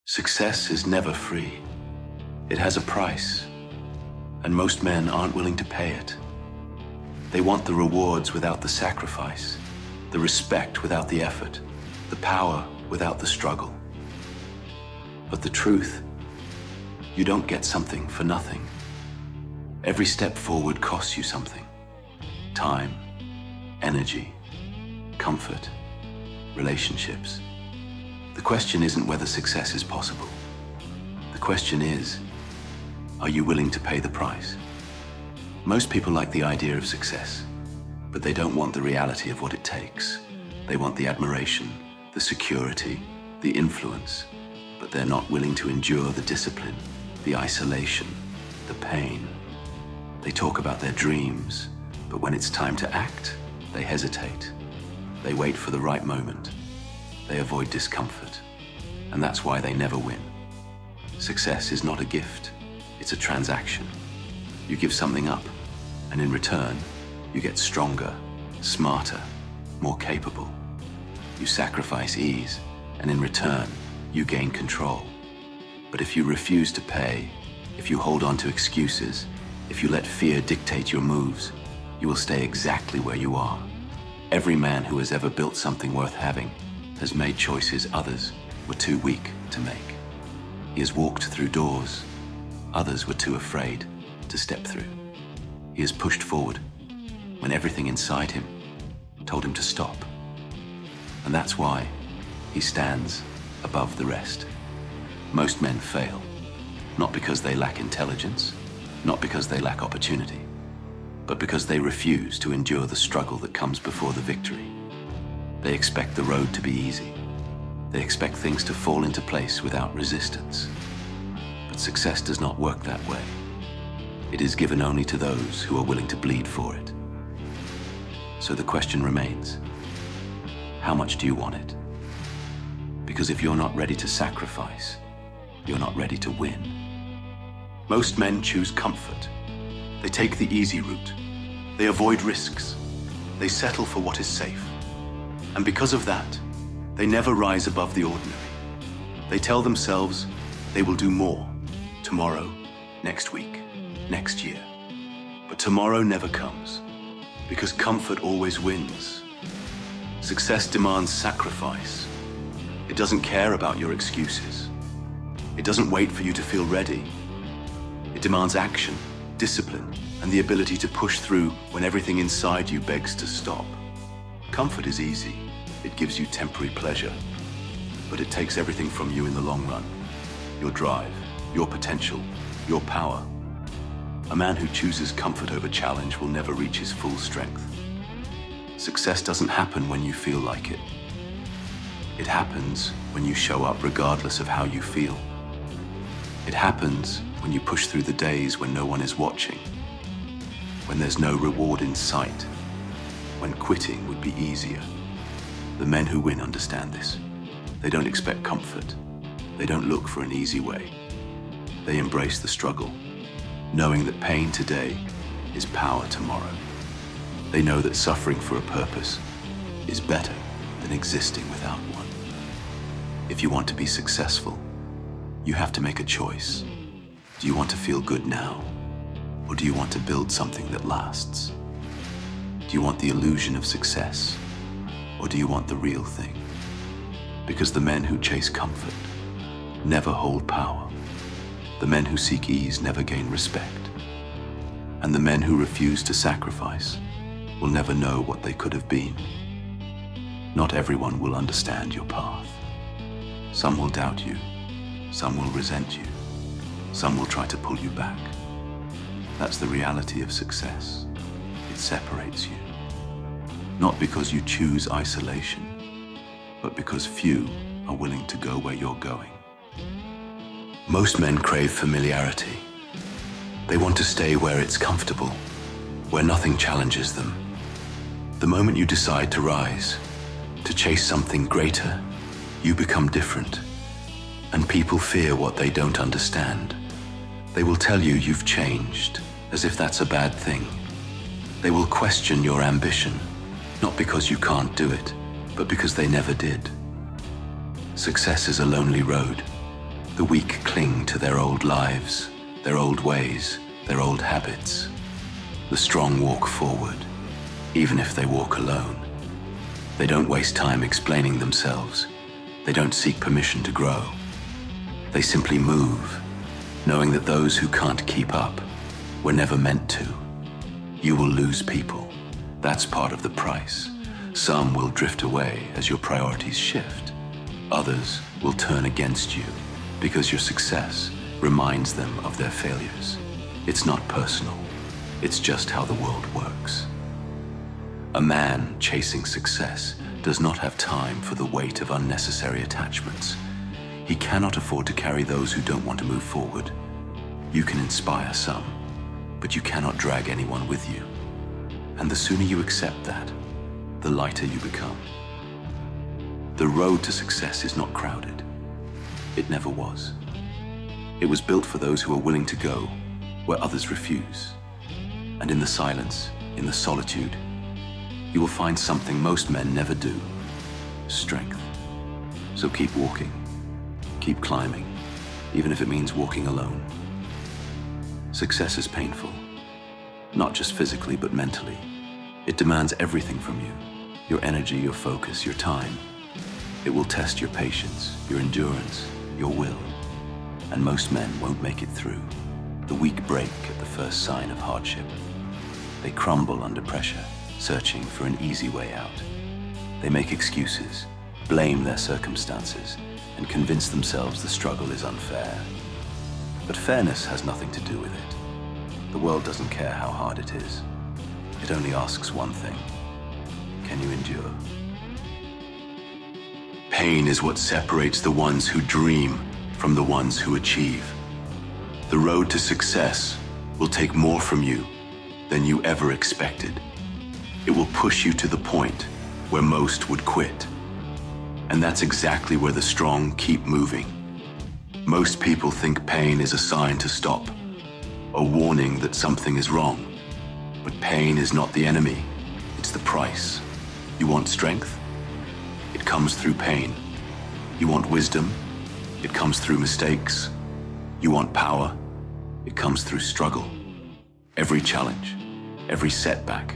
Success is never free. It has a price, and most men aren't willing to pay it. They want the rewards without the sacrifice, the respect without the effort, the power without the struggle. But the truth, you don't get something for nothing. Every step forward costs you something. Time, energy, comfort, relationships. The question isn't whether success is possible. The question is, are you willing to pay the price? Most people like the idea of success, but they don't want the reality of what it takes. They want the admiration, the security, the influence, but they're not willing to endure the discipline, the isolation, the pain. They talk about their dreams, but when it's time to act, they hesitate. They wait for the right moment. They avoid discomfort, and that's why they never win. Success is not a gift, it's a transaction. You give something up, and in return, you get stronger, smarter, more capable. You sacrifice ease, and in return, you gain control. But if you refuse to pay, if you hold on to excuses, if you let fear dictate your moves, you will stay exactly where you are. Every man who has ever built something worth having has made choices others were too weak to make. He has walked through doors others were too afraid to step through. He has pushed forward when everything inside him told him to stop. And that's why he stands above the rest. Most men fail, not because they lack intelligence, not because they lack opportunity, but because they refuse to endure the struggle that comes before the victory. They expect the road to be easy. They expect things to fall into place without resistance. But success does not work that way. It is given only to those who are willing to bleed for it. So the question remains, how much do you want it? Because if you're not ready to sacrifice, you're not ready to win. Most men choose comfort. They take the easy route. They avoid risks. They settle for what is safe. And because of that, they never rise above the ordinary. They tell themselves they will do more tomorrow, next week, next year. But tomorrow never comes, because comfort always wins. Success demands sacrifice. It doesn't care about your excuses. It doesn't wait for you to feel ready. It demands action, discipline, and the ability to push through when everything inside you begs to stop. Comfort is easy. It gives you temporary pleasure, but it takes everything from you in the long run. Your drive, your potential, your power. A man who chooses comfort over challenge will never reach his full strength. Success doesn't happen when you feel like it. It happens when you show up regardless of how you feel. It happens when you push through the days when no one is watching, when there's no reward in sight, when quitting would be easier. The men who win understand this. They don't expect comfort. They don't look for an easy way. They embrace the struggle, knowing that pain today is power tomorrow. They know that suffering for a purpose is better than existing without one. If you want to be successful, you have to make a choice. Do you want to feel good now, or do you want to build something that lasts? Do you want the illusion of success, or do you want the real thing? Because the men who chase comfort never hold power. The men who seek ease never gain respect. And the men who refuse to sacrifice will never know what they could have been. Not everyone will understand your path. Some will doubt you. Some will resent you. Some will try to pull you back. That's the reality of success. It separates you. Not because you choose isolation, but because few are willing to go where you're going. Most men crave familiarity. They want to stay where it's comfortable, where nothing challenges them. The moment you decide to rise, to chase something greater, you become different. And people fear what they don't understand. They will tell you you've changed, as if that's a bad thing. They will question your ambition, not because you can't do it, but because they never did. Success is a lonely road. The weak cling to their old lives, their old ways, their old habits. The strong walk forward, even if they walk alone. They don't waste time explaining themselves. They don't seek permission to grow. They simply move, knowing that those who can't keep up were never meant to. You will lose people. That's part of the price. Some will drift away as your priorities shift. Others will turn against you because your success reminds them of their failures. It's not personal. It's just how the world works. A man chasing success does not have time for the weight of unnecessary attachments. He cannot afford to carry those who don't want to move forward. You can inspire some, but you cannot drag anyone with you. And the sooner you accept that, the lighter you become. The road to success is not crowded. It never was. It was built for those who are willing to go where others refuse. And in the silence, in the solitude, you will find something most men never do: strength. So keep walking, keep climbing, even if it means walking alone. Success is painful, not just physically, but mentally. It demands everything from you: your energy, your focus, your time. It will test your patience, your endurance, your will. And most men won't make it through. The weak break at the first sign of hardship. They crumble under pressure, searching for an easy way out. They make excuses, blame their circumstances, and convince themselves the struggle is unfair. But fairness has nothing to do with it. The world doesn't care how hard it is. It only asks one thing: can you endure? Pain is what separates the ones who dream from the ones who achieve. The road to success will take more from you than you ever expected. It will push you to the point where most would quit. And that's exactly where the strong keep moving. Most people think pain is a sign to stop, a warning that something is wrong. But pain is not the enemy, it's the price. You want strength? It comes through pain. You want wisdom? It comes through mistakes. You want power? It comes through struggle. Every challenge, every setback,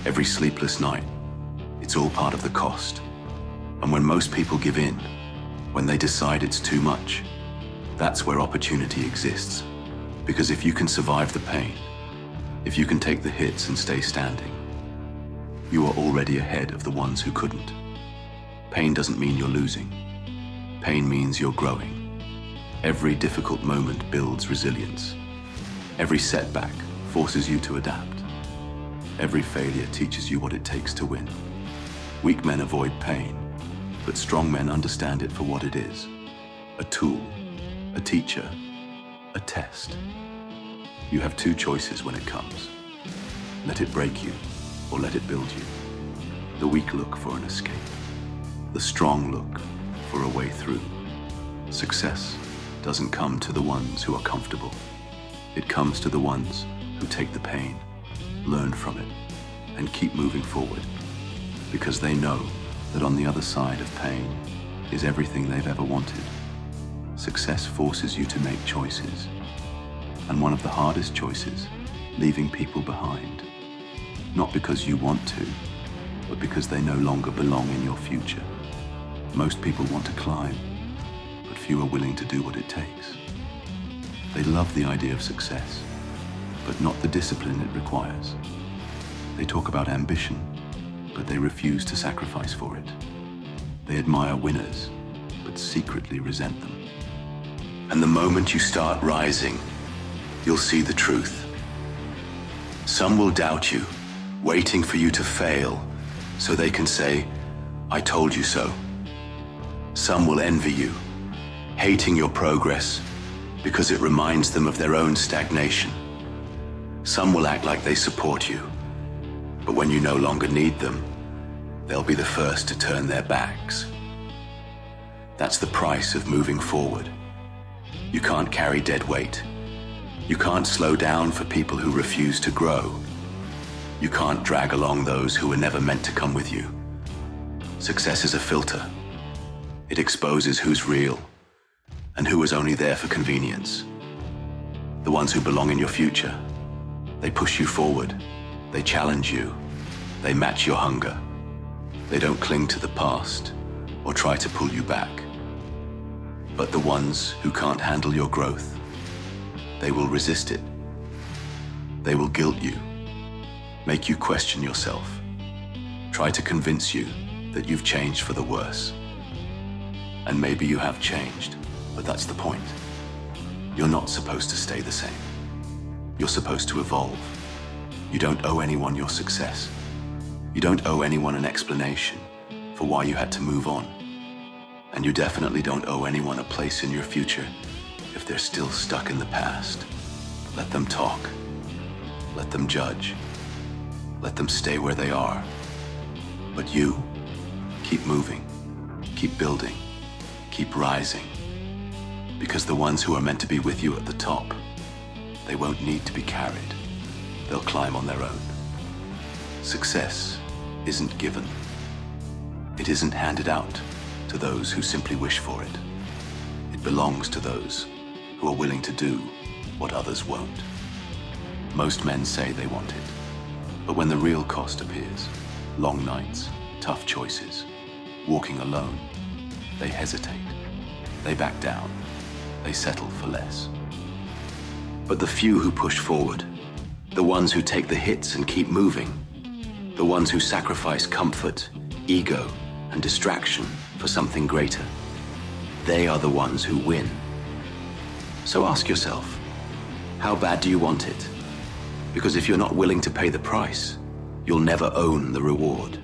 every sleepless night, it's all part of the cost. And when most people give in, when they decide it's too much, that's where opportunity exists. Because if you can survive the pain, if you can take the hits and stay standing, you are already ahead of the ones who couldn't. Pain doesn't mean you're losing. Pain means you're growing. Every difficult moment builds resilience. Every setback forces you to adapt. Every failure teaches you what it takes to win. Weak men avoid pain, but strong men understand it for what it is: a tool, a teacher, a test. You have two choices when it comes. Let it break you, or let it build you. The weak look for an escape. The strong look for a way through. Success doesn't come to the ones who are comfortable. It comes to the ones who take the pain, learn from it, and keep moving forward. Because they know that on the other side of pain is everything they've ever wanted. Success forces you to make choices. And one of the hardest choices, leaving people behind. Not because you want to, but because they no longer belong in your future. Most people want to climb, but few are willing to do what it takes. They love the idea of success, but not the discipline it requires. They talk about ambition, but they refuse to sacrifice for it. They admire winners, but secretly resent them. And the moment you start rising, you'll see the truth. Some will doubt you, waiting for you to fail, so they can say, "I told you so." Some will envy you, hating your progress because it reminds them of their own stagnation. Some will act like they support you, but when you no longer need them, they'll be the first to turn their backs. That's the price of moving forward. You can't carry dead weight. You can't slow down for people who refuse to grow. You can't drag along those who were never meant to come with you. Success is a filter. It exposes who's real and who is only there for convenience. The ones who belong in your future. They push you forward. They challenge you. They match your hunger. They don't cling to the past or try to pull you back. But the ones who can't handle your growth, they will resist it. They will guilt you, make you question yourself, try to convince you that you've changed for the worse. And maybe you have changed, but that's the point. You're not supposed to stay the same. You're supposed to evolve. You don't owe anyone your success. You don't owe anyone an explanation for why you had to move on. And you definitely don't owe anyone a place in your future if they're still stuck in the past. Let them talk. Let them judge. Let them stay where they are. But you, keep moving, keep building, keep rising. Because the ones who are meant to be with you at the top, they won't need to be carried. They'll climb on their own. Success isn't given. It isn't handed out to those who simply wish for it. It belongs to those who are willing to do what others won't. Most men say they want it, but when the real cost appears, long nights, tough choices, walking alone, they hesitate. They back down. They settle for less. But the few who push forward, the ones who take the hits and keep moving, the ones who sacrifice comfort, ego, and distraction for something greater, they are the ones who win. So ask yourself, how bad do you want it? Because if you're not willing to pay the price, you'll never own the reward.